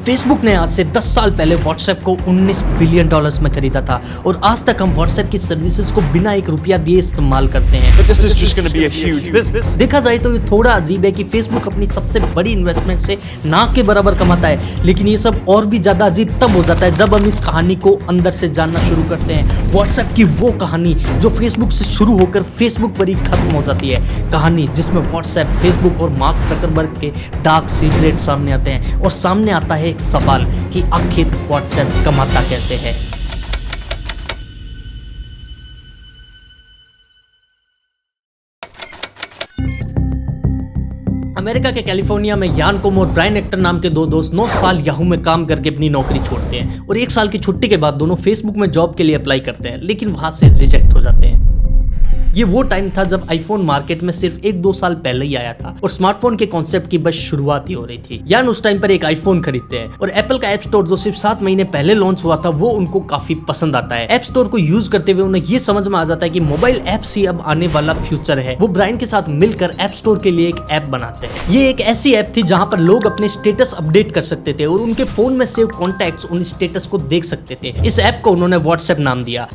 Facebook ने आज से 10 साल पहले व्हाट्सएप को 19 बिलियन डॉलर्स में खरीदा था और आज तक हम व्हाट्सएप की सर्विसेज को बिना एक रुपया दिए इस्तेमाल करते हैं। But this is just going to be a huge business. देखा जाए तो ये थोड़ा अजीब है कि फेसबुक अपनी सबसे बड़ी इन्वेस्टमेंट से ना के बराबर कमाता है, लेकिन ये सब और भी ज्यादा अजीब तब हो जाता है जब हम इस कहानी को अंदर से जानना शुरू करते हैं। व्हाट्सएप की वो कहानी जो फेसबुक से शुरू होकर फेसबुक पर ही खत्म हो जाती है, कहानी जिसमें व्हाट्सएप, फेसबुक और मार्क जकरबर्ग के डार्क सीक्रेट सामने आते हैं और सामने आता है एक सवाल कि आखिर व्हाट्सएप कमाता कैसे है। अमेरिका के कैलिफोर्निया में यान कोम और ब्रायन एक्टर नाम के दो दोस्त 9 साल याहू में काम करके अपनी नौकरी छोड़ते हैं और 1 साल की छुट्टी के बाद दोनों फेसबुक में जॉब के लिए अप्लाई करते हैं, लेकिन वहां से रिजेक्ट हो जाते हैं। ये वो टाइम था जब आईफोन मार्केट में सिर्फ 1-2 साल पहले ही आया था और स्मार्टफोन के कॉन्सेप्ट की बस शुरुआत ही हो रही थी। यान उस टाइम पर एक आईफोन खरीदते हैं और एप्पल का ऐप स्टोर जो सिर्फ 7 महीने पहले लॉन्च हुआ था वो उनको काफी पसंद आता है। ऐप स्टोर को यूज करते हुए उन्हें ये समझ में आ जाता है कि मोबाइल ऐप्स ही अब आने वाला फ्यूचर है। वो ब्रायन के साथ मिलकर ऐप स्टोर के लिए एक ऐप बनाते हैं। ये एक ऐसी ऐप थी जहां पर लोग अपने स्टेटस अपडेट कर सकते थे और उनके फोन में सेव कॉन्टैक्ट्स उन स्टेटस को देख सकते थे। इस ऐप को उन्होंने व्हाट्सएप नाम दिया।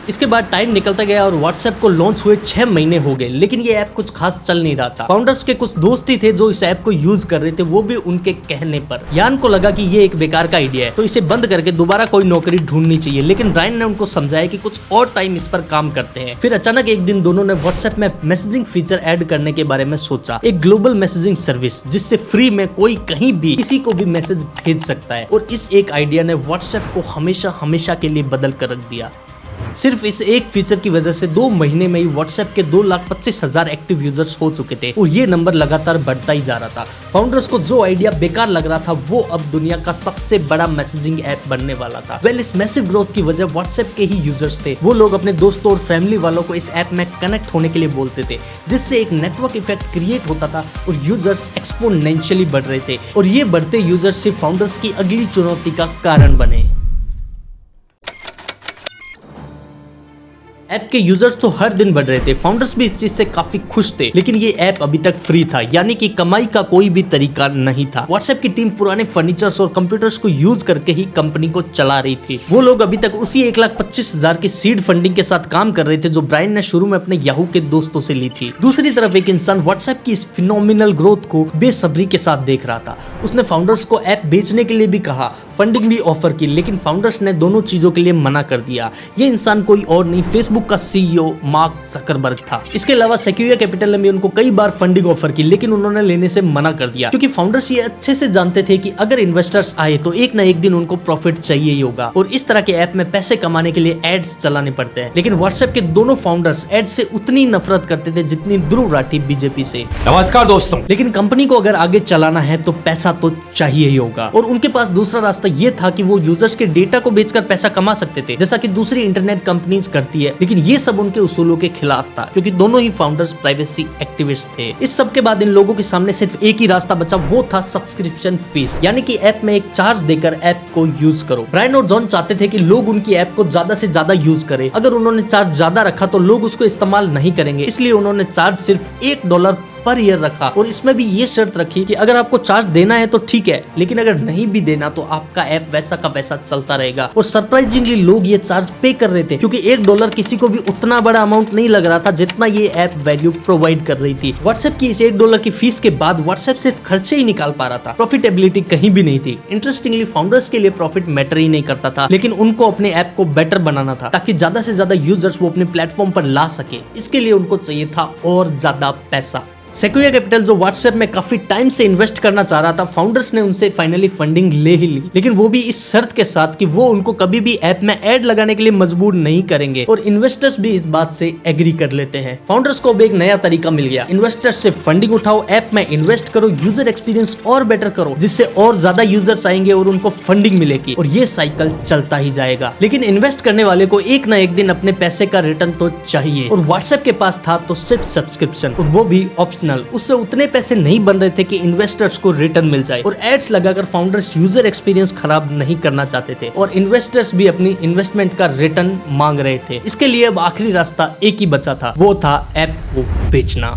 इसके बाद टाइम निकलता गया और व्हाट्सएप को लॉन्च हुए 6 महीने हो गए, लेकिन ये ऐप कुछ खास चल नहीं रहा था। फाउंडर्स के कुछ दोस्त ही थे जो इस ऐप को यूज कर रहे थे, वो भी उनके कहने पर। यान को लगा कि ये एक बेकार का आइडिया है तो इसे बंद करके दोबारा कोई नौकरी ढूंढनी चाहिए, लेकिन ब्रायन ने उनको समझाया कि कुछ और टाइम इस पर काम करते हैं। फिर अचानक एक दिन दोनों ने व्हाट्सएप में मैसेजिंग फीचर ऐड करने के बारे में सोचा, एक ग्लोबल मैसेजिंग सर्विस जिससे फ्री में कोई कहीं भी किसी को भी मैसेज भेज सकता है। और इस एक आइडिया ने व्हाट्सएप को हमेशा हमेशा के लिए बदल कर रख दिया। सिर्फ इस एक फीचर की वजह से 2 महीने में ही व्हाट्सएप के 2,25,000 एक्टिव यूजर्स हो चुके थे और ये नंबर लगातार बढ़ता ही जा रहा था। फाउंडर्स को जो आइडिया बेकार लग रहा था वो अब दुनिया का सबसे बड़ा मैसेजिंग ऐप बनने वाला था। इस मैसिव ग्रोथ की वजह व्हाट्सएप के ही यूजर्स थे। वो लोग अपने दोस्तों और फैमिली वालों को इस ऐप में कनेक्ट होने के लिए बोलते थे, जिससे एक नेटवर्क इफेक्ट क्रिएट होता था और यूजर्स एक्सपोनेंशियली बढ़ रहे थे और ये बढ़ते यूजर्स सिर्फ फाउंडर्स की अगली चुनौती का कारण बने। ऐप के यूजर्स तो हर दिन बढ़ रहे थे, फाउंडर्स भी इस चीज से काफी खुश थे, लेकिन ये ऐप अभी तक फ्री था, यानी कि कमाई का कोई भी तरीका नहीं था। व्हाट्सएप की टीम पुराने फर्नीचर्स और कंप्यूटर्स को यूज करके ही कंपनी को चला रही थी। वो लोग अभी तक उसी 1,25,000 की सीड फंडिंग के साथ काम कर रहे थे जो ब्रायन ने शुरू में अपने याहू के दोस्तों से ली थी। दूसरी तरफ एक इंसान व्हाट्सएप की इस फिनोमिनल ग्रोथ को बेसब्री के साथ देख रहा था। उसने फाउंडर्स को ऐप बेचने के लिए भी कहा, फंडिंग भी ऑफर की, लेकिन फाउंडर्स ने दोनों चीजों के लिए मना कर दिया। ये इंसान कोई और नहीं, फेसबुक का सीईओ मार्क जकरबर्ग था। इसके अलावा सेक्यूरिया कैपिटल ने भी उनको कई बार फंडिंग ऑफर की, लेकिन उन्होंने लेने से मना कर दिया, क्योंकि फाउंडर्स ये अच्छे से जानते थे कि अगर इन्वेस्टर्स आए तो एक ना एक दिन उनको प्रॉफिट चाहिए ही होगा और इस तरह के ऐप में पैसे कमाने के लिए एड्स चलाने पड़ते हैं। लेकिन व्हाट्सएप के दोनों फाउंडर्स एड से उतनी नफरत करते थे जितनी ध्रुव राठी बीजेपी से। नमस्कार दोस्तों। लेकिन कंपनी को अगर आगे चलाना है तो पैसा तो चाहिए ही होगा और उनके पास दूसरा रास्ता ये था कि वो यूजर्स के डेटा को बेचकर पैसा कमा सकते थे, जैसा कि दूसरी इंटरनेट कंपनीज करती है। लेकिन ये सब उनके उसूलों के खिलाफ था, क्योंकि दोनों ही फाउंडर्स प्राइवेसी एक्टिविस्ट थे। इस सब के बाद इन लोगों के सामने सिर्फ एक ही रास्ता बचा, वो था सब्सक्रिप्शन फीस, यानी कि ऐप में एक चार्ज देकर ऐप को यूज करो। ब्रायन और जॉन चाहते थे कि लोग उनकी ऐप को ज्यादा से ज्यादा यूज करें। अगर उन्होंने चार्ज ज्यादा रखा तो लोग उसको इस्तेमाल नहीं करेंगे, इसलिए उन्होंने चार्ज सिर्फ $1 पर ईयर रखा और इसमें भी ये शर्त रखी कि अगर आपको चार्ज देना है तो ठीक है, लेकिन अगर नहीं भी देना तो आपका ऐप वैसा का वैसा चलता रहेगा। और सरप्राइजिंगली लोग ये चार्ज पे कर रहे थे, क्योंकि $1 किसी को भी उतना बड़ा अमाउंट नहीं लग रहा था जितना ये ऐप वैल्यू प्रोवाइड कर रही थी। व्हाट्सएप की इस $1 की फीस के बाद व्हाट्सएप सिर्फ खर्चे ही निकाल पा रहा था, प्रॉफिटेबिलिटी कहीं भी नहीं थी। इंटरेस्टिंगली फाउंडर्स के लिए प्रॉफिट मैटर ही नहीं करता था, लेकिन उनको अपने ऐप को बेटर बनाना था ताकि ज्यादा से ज्यादा यूजर्स वो अपने प्लेटफॉर्म पर ला सके। इसके लिए उनको चाहिए था और ज्यादा पैसा। सेक्यूरिया कैपिटल जो व्हाट्सएप में काफी टाइम से इन्वेस्ट करना चाह रहा था, फाउंडर्स ने उनसे फाइनली फंडिंग ले ही ली, लेकिन वो भी इस शर्त के साथ कि वो उनको कभी भी ऐप में ऐड लगाने के लिए मजबूर नहीं करेंगे और इन्वेस्टर्स भी इस बात से एग्री कर लेते हैं। फाउंडर्स को अब एक नया तरीका मिल गया, इन्वेस्टर्स से फंडिंग उठाओ, ऐप में इन्वेस्ट करो, यूजर एक्सपीरियंस और बेटर करो, जिससे और ज्यादा यूजर्स आएंगे और उनको फंडिंग मिलेगी और ये साइकिल चलता ही जाएगा। लेकिन इन्वेस्ट करने वाले को एक ना एक दिन अपने पैसे का रिटर्न तो चाहिए और व्हाट्सएप के पास था तो सिर्फ सब्सक्रिप्शन, और वो भी ऑप्शनल। उससे उतने पैसे नहीं बन रहे थे कि इन्वेस्टर्स को रिटर्न मिल जाए और एड्स लगाकर फाउंडर्स यूजर एक्सपीरियंस खराब नहीं करना चाहते थे और इन्वेस्टर्स भी अपनी इन्वेस्टमेंट का रिटर्न मांग रहे थे। इसके लिए अब आखिरी रास्ता एक ही बचा था, वो था ऐप को बेचना।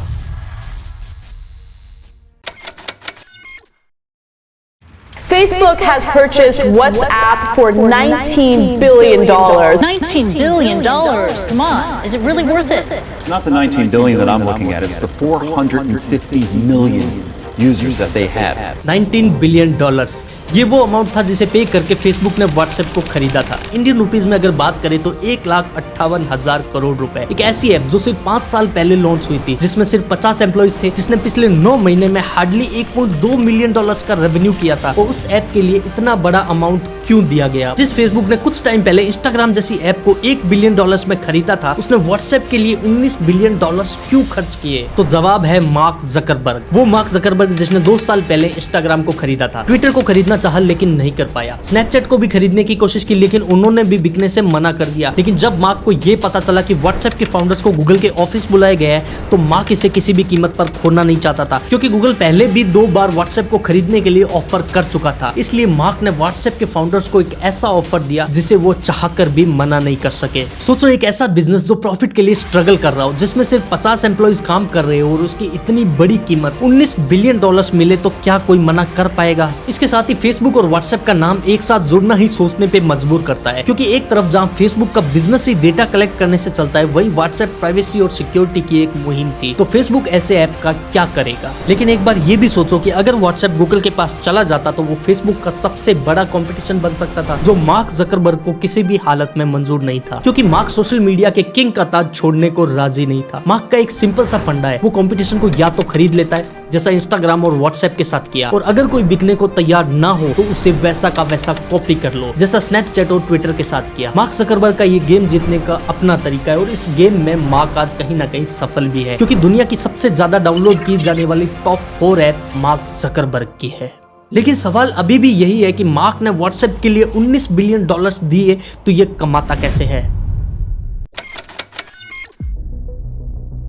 Facebook has purchased WhatsApp for $19 billion. $19 billion. Come on, is it really worth it? It's not the 19 billion that I'm looking at, it's the 450 million users that they have. $19 billion, ये वो amount था जिसे पे करके Facebook ने WhatsApp को खरीदा था। इंडियन रुपीस में अगर बात करें तो 1,58,000 करोड़ रुपए। एक ऐसी ऐप जो सिर्फ 5 साल पहले लॉन्च हुई थी, जिसमें सिर्फ 50 एम्प्लॉइज थे, जिसने पिछले 9 महीने में हार्डली $1.2 मिलियन का रेवेन्यू किया था। और उस ऐप के लिए इतना बड़ा अमाउंट क्यों दिया गया? जिस फेसबुक ने कुछ टाइम पहले इंस्टाग्राम जैसी ऐप को $1 बिलियन में खरीदा था, उसने व्हाट्सएप के लिए $19 बिलियन क्यों खर्च किए? तो जवाब है मार्क जकरबर्ग। वो मार्क जकरबर्ग जिसने 2 साल पहले इंस्टाग्राम को खरीदा था, ट्विटर को खरीदना चाहा लेकिन नहीं कर पाया, स्नैपचैट को भी खरीदने की कोशिश की लेकिन उन्होंने भी बिकने से मना कर दिया। लेकिन जब मार्क को ये पता चला कि व्हाट्सएप के फाउंडर्स को गूगल के ऑफिस बुलाया गया है, तो मार्क इसे किसी भी कीमत पर खोना नहीं चाहता था, क्योंकि गूगल पहले भी 2 बार व्हाट्सएप को खरीदने के लिए ऑफर कर चुका था। इसलिए मार्क ने व्हाट्सएप के फाउंडर्स को एक ऐसा ऑफर दिया जिसे वो चाहकर भी मना नहीं कर सके। सोचो, एक ऐसा बिजनेस जो प्रॉफिट के लिए स्ट्रगल कर रहा हो, जिसमें सिर्फ 50 एम्प्लॉइज काम कर रहे हो और उसकी इतनी बड़ी कीमत $19 बिलियन मिले तो क्या कोई मना कर पाएगा? इसके साथ ही फेसबुक और व्हाट्सएप का नाम एक साथ जुड़ना ही सोचने पे मजबूर करता है, क्योंकि एक तरफ जहां फेसबुक का बिजनेस ही डेटा कलेक्ट करने से चलता है, वही व्हाट्सएप प्राइवेसी और सिक्योरिटी की एक मुहिम थी। तो फेसबुक ऐसे ऐप का क्या करेगा? लेकिन एक बार ये भी सोचो कि अगर व्हाट्सएप गूगल के पास चला जाता तो वो फेसबुक का सबसे बड़ा कंपटीशन बन सकता था, जो मार्क जकरबर्ग को किसी भी हालत में मंजूर नहीं था, क्योंकि मार्क सोशल मीडिया के किंग का ताज छोड़ने को राजी नहीं था। मार्क का एक सिंपल सा फंडा है, वो कंपटीशन को या तो खरीद लेता है जैसा इंस्टाग्राम और व्हाट्सएप के साथ किया, और अगर कोई बिकने को तैयार ना हो तो उसे वैसा का वैसा कॉपी कर लो, जैसा स्नैपचैट और ट्विटर के साथ किया। मार्क जकरबर्ग का ये गेम जीतने का अपना तरीका है और इस गेम में मार्क आज कहीं ना कहीं सफल भी है, क्योंकि दुनिया की सबसे ज्यादा डाउनलोड की जाने वाली टॉप 4 एप्स मार्क जकरबर्ग की है। लेकिन सवाल अभी भी यही है कि मार्क ने व्हाट्सएप के लिए $19 बिलियन दिए तो ये कमाता कैसे है?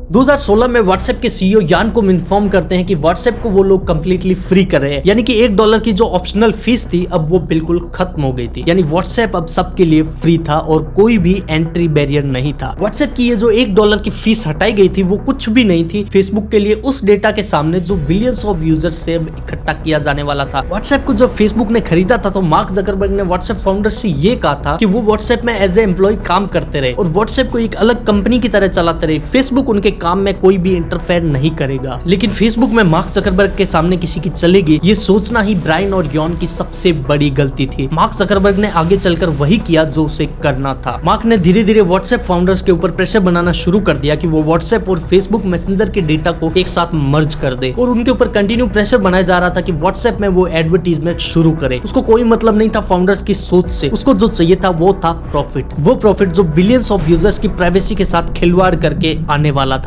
2016 में व्हाट्सएप के सीईओ यान को इन्फॉर्म करते हैं कि व्हाट्सएप को वो लोग कंप्लीटली फ्री कर रहे हैं, यानी कि $1 की जो ऑप्शनल फीस थी अब वो बिल्कुल खत्म हो गई थी। यानी व्हाट्सएप अब सबके लिए फ्री था और कोई भी एंट्री बैरियर नहीं था। व्हाट्सएप की ये जो $1 की फीस हटाई गई थी वो कुछ भी नहीं थी फेसबुक के लिए उस डेटा के सामने जो बिलियंस ऑफ यूजर्स से इकट्ठा किया जाने वाला था। व्हाट्सएप को जब फेसबुक ने खरीदा था तो मार्क जकरबर्ग ने व्हाट्सएप फाउंडर से ये कहा था कि वो व्हाट्सएप में एज ए एम्प्लॉय काम करते रहे और व्हाट्सएप को एक अलग कंपनी की तरह चलाते रहे। फेसबुक उनके काम में कोई भी इंटरफेयर नहीं करेगा। लेकिन फेसबुक में मार्क जकरबर्ग के सामने किसी की चलेगी, ये सोचना ही ब्रायन और यॉन की सबसे बड़ी गलती थी। मार्क जकरबर्ग ने आगे चलकर वही किया जो उसे करना था। मार्क ने धीरे धीरे व्हाट्सएप फाउंडर्स के ऊपर प्रेशर बनाना शुरू कर दिया कि वो व्हाट्सएप और फेसबुक मैसेंजर के डेटा को एक साथ मर्ज कर दे, और उनके ऊपर कंटिन्यू प्रेशर बनाया जा रहा था कि व्हाट्सएप में वो एडवर्टीजमेंट शुरू करे। उसको कोई मतलब नहीं था फाउंडर्स की सोच से, उसको जो चाहिए था वो था प्रॉफिट, वो प्रॉफिट जो बिलियंस ऑफ यूजर्स की प्राइवेसी के साथ खिलवाड़ करके आने वाला था।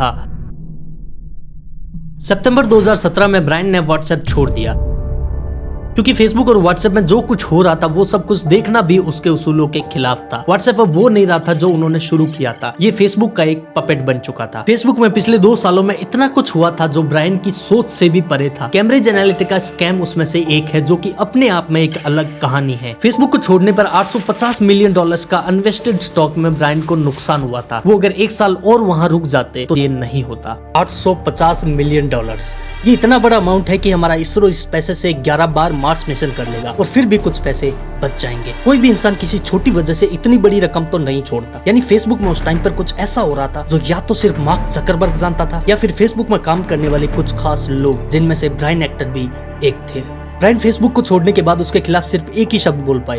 सितंबर 2017 में ब्रायन ने व्हाट्सएप छोड़ दिया, क्योंकि फेसबुक और व्हाट्सएप में जो कुछ हो रहा था वो सब कुछ देखना भी उसके उसूलों के खिलाफ था। व्हाट्सएप अब वो नहीं रहा था जो उन्होंने शुरू किया था, ये फेसबुक का एक पपेट बन चुका था। फेसबुक में पिछले 2 सालों में इतना कुछ हुआ था जो ब्रायन की सोच से भी परे था। कैम्ब्रिज एनालिटिका स्कैम उसमें से एक है जो कि अपने आप में एक अलग कहानी है। फेसबुक को छोड़ने पर $850 मिलियन का अनवेस्टेड स्टॉक में ब्रायन को नुकसान हुआ था। वो अगर 1 साल और वहां रुक जाते तो ये नहीं होता। $850 मिलियन, ये इतना बड़ा अमाउंट है कि हमारा इसरो इस पैसे से 11 बार मार्स मिशन कर लेगा और फिर भी कुछ पैसे बच जाएंगे। कोई भी इंसान किसी छोटी वजह से इतनी बड़ी रकम तो नहीं छोड़ता। यानी फेसबुक में उस टाइम पर कुछ ऐसा हो रहा था जो या तो सिर्फ मार्क जकरबर्ग जानता था या फिर फेसबुक में काम करने वाले कुछ खास लोग, जिनमें से ब्रायन एक्टन भी एक थे। ब्रायन फेसबुक को छोड़ने के बाद उसके खिलाफ सिर्फ एक ही शब्द बोल पाए।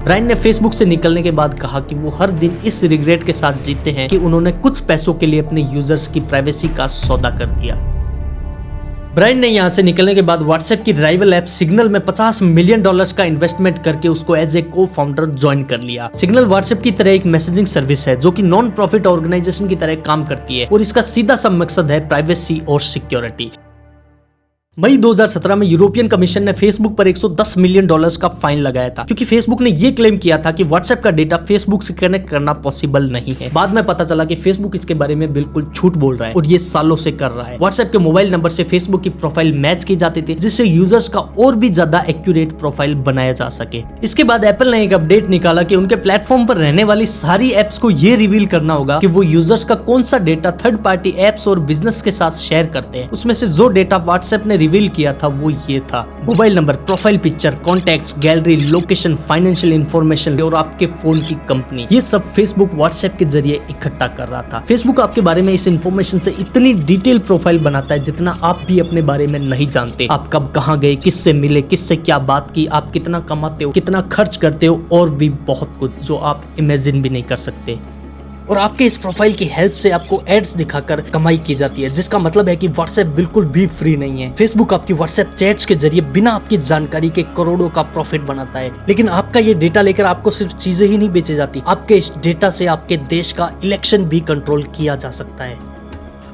ब्रायन ने फेसबुक से निकलने के बाद कहा कि वो हर दिन इस रिग्रेट के साथ जीते हैं कि उन्होंने कुछ पैसों के लिए अपने यूजर्स की प्राइवेसी का सौदा कर दिया। ब्रायन ने यहाँ से निकलने के बाद व्हाट्सएप की राइवल ऐप सिग्नल में $50 मिलियन का इन्वेस्टमेंट करके उसको एज ए को फाउंडर ज्वाइन कर लिया। सिग्नल व्हाट्सएप की तरह एक मैसेजिंग सर्विस है जो कि नॉन प्रॉफिट ऑर्गेनाइजेशन की तरह काम करती है और इसका सीधा सा मकसद है प्राइवेसी और सिक्योरिटी। मई 2017 में यूरोपियन कमीशन ने फेसबुक पर $110 मिलियन का फाइन लगाया था, क्योंकि फेसबुक ने यह क्लेम किया था कि व्हाट्सएप का डेटा फेसबुक से कनेक्ट करना पॉसिबल नहीं है। बाद में पता चला कि फेसबुक इसके बारे में बिल्कुल झूठ बोल रहा है और ये सालों से कर रहा है। व्हाट्सएप के मोबाइल नंबर से फेसबुक की प्रोफाइल मैच की जाती थी, जिससे यूजर्स का और भी ज्यादा एक्यूरेट प्रोफाइल बनाया जा सके। इसके बाद एप्पल ने एक अपडेट निकाला कि उनके प्लेटफॉर्म पर रहने वाली सारी एप्स को ये रिवील करना होगा कि वो यूजर्स का कौन सा डेटा थर्ड पार्टी एप्स और बिजनेस के साथ शेयर करते हैं। उसमें से जो डेटा व्हाट्सएप ने रिवील किया था वो ये था: mobile number, profile picture, contacts, gallery, location, financial information और आपके फोन की कंपनी। ये सब फेसबुक व्हाट्सएप के जरिए इकट्ठा कर रहा था। फेसबुक आपके बारे में इस इंफॉर्मेशन से इतनी डिटेल प्रोफाइल बनाता है जितना आप भी अपने बारे में नहीं जानते। आप कब कहाँ गए, किससे मिले, किससे क्या बात की, आप कितना कमाते हो, कितना खर्च करते हो और भी बहुत कुछ जो आप इमेजिन भी नहीं कर सकते। और आपके इस प्रोफाइल की हेल्प से आपको एड्स दिखाकर कमाई की जाती है, जिसका मतलब है कि व्हाट्सएप बिल्कुल भी फ्री नहीं है। फेसबुक आपकी व्हाट्सएप चैट्स के जरिए बिना आपकी जानकारी के करोड़ों का प्रॉफिट बनाता है। लेकिन आपका ये डेटा लेकर आपको सिर्फ चीजें ही नहीं बेची जाती, आपके इस डेटा से आपके देश का इलेक्शन भी कंट्रोल किया जा सकता है।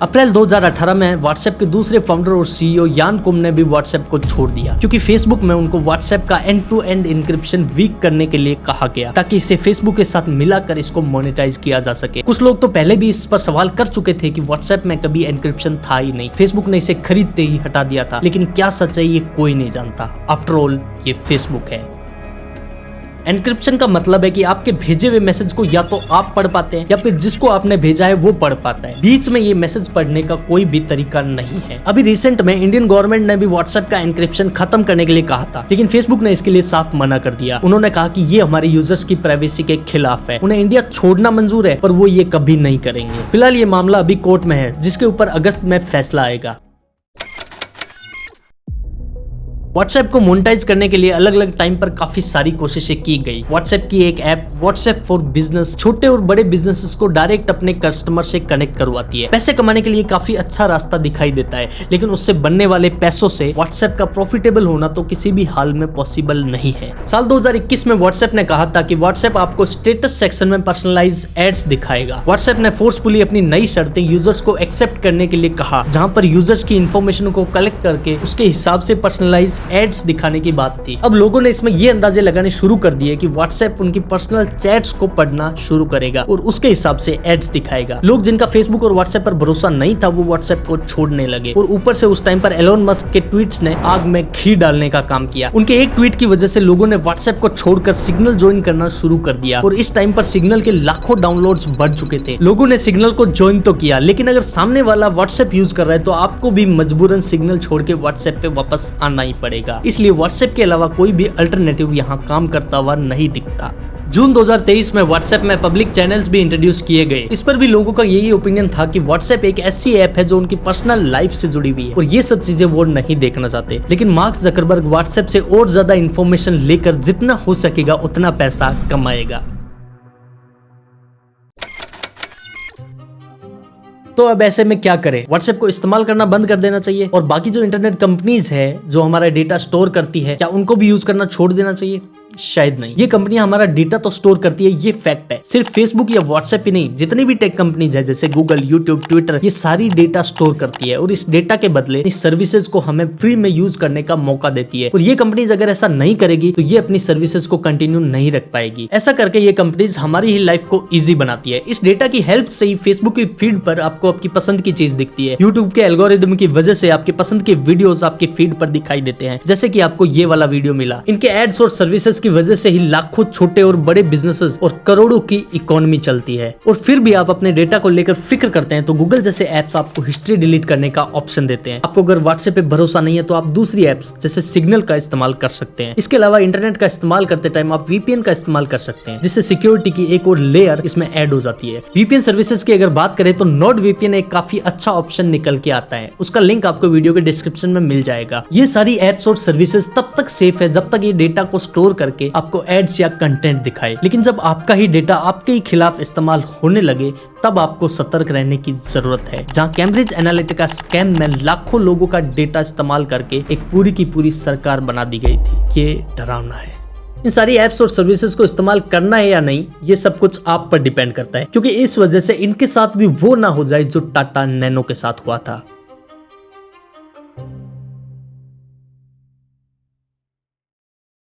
अप्रैल 2018 में व्हाट्सएप के दूसरे फाउंडर और सीईओ यान कुम ने भी व्हाट्सएप को छोड़ दिया, क्योंकि फेसबुक में उनको व्हाट्सएप का end to end encryption weak करने के लिए कहा गया, ताकि इसे फेसबुक के साथ मिलाकर इसको मोनेटाइज किया जा सके। कुछ लोग तो पहले भी इस पर सवाल कर चुके थे कि व्हाट्सएप में कभी एन्क्रिप्शन था ही नहीं, फेसबुक ने इसे खरीदते ही हटा दिया था। लेकिन क्या सच है ये कोई नहीं जानता। आफ्टर ऑल ये फेसबुक है। एन्क्रिप्शन का मतलब है कि आपके भेजे हुए मैसेज को या तो आप पढ़ पाते हैं या फिर जिसको आपने भेजा है वो पढ़ पाता है। बीच में ये मैसेज पढ़ने का कोई भी तरीका नहीं है। अभी रिसेंट में इंडियन गवर्नमेंट ने भी व्हाट्सएप का एन्क्रिप्शन खत्म करने के लिए कहा था, लेकिन फेसबुक ने इसके लिए साफ मना कर दिया। उन्होंने कहा कि ये हमारे यूजर्स की प्राइवेसी के खिलाफ है। उन्हें इंडिया छोड़ना मंजूर है पर वो ये कभी नहीं करेंगे। फिलहाल ये मामला अभी कोर्ट में है, जिसके ऊपर अगस्त में फैसला आएगा। व्हाट्सएप को मोनेटाइज करने के लिए अलग अलग टाइम पर काफी सारी कोशिशें की गई। व्हाट्सएप की एक ऐप व्हाट्सएप फॉर बिजनेस छोटे और बड़े बिजनेसेस को डायरेक्ट अपने कस्टमर से कनेक्ट करवाती है। पैसे कमाने के लिए काफी अच्छा रास्ता दिखाई देता है, लेकिन उससे बनने वाले पैसों से व्हाट्सएप का प्रॉफिटेबल होना तो किसी भी हाल में पॉसिबल नहीं है। साल 2021 में व्हाट्सएप ने कहा था कि व्हाट्सएप आपको स्टेटस सेक्शन में पर्सनलाइज एड्स दिखाएगा। व्हाट्सएप ने फोर्सफुली अपनी नई शर्तें यूजर्स को एक्सेप्ट करने के लिए कहा, जहां पर यूजर्स की इंफॉर्मेशन को कलेक्ट करके उसके हिसाब से पर्सनलाइज एड्स दिखाने की बात थी। अब लोगों ने इसमें ये अंदाजे लगाने शुरू कर दिए कि व्हाट्सएप उनकी पर्सनल चैट्स को पढ़ना शुरू करेगा और उसके हिसाब से एड्स दिखाएगा। लोग जिनका फेसबुक और व्हाट्सएप पर भरोसा नहीं था वो व्हाट्सएप को छोड़ने लगे, और ऊपर से उस टाइम पर एलोन मस्क के ट्वीट्स ने आग में घी डालने का काम किया। उनके एक ट्वीट की वजह से लोगों ने व्हाट्सएप को छोड़कर सिग्नल ज्वाइन करना शुरू कर दिया, और इस टाइम पर सिग्नल के लाखों डाउनलोड्स बढ़ चुके थे। लोगों ने सिग्नल को ज्वाइन तो किया, लेकिन अगर सामने वाला व्हाट्सएप यूज कर रहा है तो आपको भी मजबूरन सिग्नल छोड़ के व्हाट्सएप पे वापस आना ही पड़ेगा। इसलिए व्हाट्सएप के अलावा कोई भी अल्टरनेटिव यहाँ काम करता हुआ नहीं दिखता। जून 2023 में व्हाट्सएप में पब्लिक चैनल्स भी इंट्रोड्यूस किए गए। इस पर भी लोगों का यही ओपिनियन था कि व्हाट्सएप एक ऐसी ऐप है जो उनकी पर्सनल लाइफ से जुड़ी हुई है और ये सब चीजें वो नहीं देखना चाहते। लेकिन मार्क जकरबर्ग व्हाट्सएप से और ज्यादा इंफॉर्मेशन लेकर जितना हो सकेगा उतना पैसा कमाएगा। तो अब ऐसे में क्या करें? व्हाट्सएप को इस्तेमाल करना बंद कर देना चाहिए और बाकी जो इंटरनेट कंपनीज है जो हमारा डेटा स्टोर करती है, क्या उनको भी यूज करना छोड़ देना चाहिए? शायद नहीं। ये कंपनी हमारा डेटा तो स्टोर करती है, ये फैक्ट है। सिर्फ फेसबुक या व्हाट्सएप ही नहीं, जितनी भी टेक कंपनीज है जैसे गूगल, यूट्यूब, ट्विटर, ये सारी डेटा स्टोर करती है और इस डेटा के बदले इस सर्विसेज को हमें फ्री में यूज करने का मौका देती है। और ये कंपनीज अगर ऐसा नहीं करेगी तो ये अपनी सर्विसेज को कंटिन्यू नहीं रख पाएगी। ऐसा करके ये कंपनीज हमारी ही लाइफ को ईजी बनाती है। इस डेटा की हेल्प से ही फेसबुक की फीड पर आपको आपकी पसंद की चीज दिखती है। यूट्यूब के एल्गोरिदम की वजह से आपके पसंद के वीडियोस आपकी फीड पर दिखाई देते हैं, जैसे कि आपको ये वाला वीडियो मिला। इनके एड्स और सर्विसेज की वजह से ही लाखों छोटे और बड़े बिजनेसेस और करोड़ों की इकोनॉमी चलती है। और फिर भी आप अपने डेटा को लेकर फिक्र करते हैं तो गूगल जैसे एप्स आपको हिस्ट्री डिलीट करने का ऑप्शन देते हैं। आपको अगर व्हाट्सएप पे भरोसा नहीं है तो आप दूसरी एप्स जैसे सिग्नल का इस्तेमाल कर सकते हैं। इसके अलावा इंटरनेट का इस्तेमाल करते टाइम आप वीपीएन का इस्तेमाल कर सकते हैं, जिससे सिक्योरिटी की एक और लेयर इसमें ऐड हो जाती है। वीपीएन सर्विसेज की अगर बात करें तो नोड वीपीएन एक काफी अच्छा ऑप्शन निकल के आता है। उसका लिंक आपको वीडियो के डिस्क्रिप्शन में मिल जाएगा। ये सारी एप्स और सर्विसेज तब तक सेफ है जब तक ये डेटा को स्टोर करके आपको एड्स या कंटेंट दिखाए। लेकिन जब आपका ही डेटा आपके ही खिलाफ इस्तेमाल होने लगे तब आपको सतर्क रहने की जरूरत है। जहां कैम्ब्रिज एनालिटिका स्कैम में लाखों लोगों का डेटा इस्तेमाल करके एक पूरी की पूरी सरकार बना दी गई थी। ये डरावना है। इन सारी एप्स और सर्विसेज को इस्तेमाल करना है या नहीं, ये सब कुछ आप पर डिपेंड करता है, क्योंकि इस वजह से इनके साथ भी वो ना हो जाए जो टाटा नैनो के साथ हुआ था।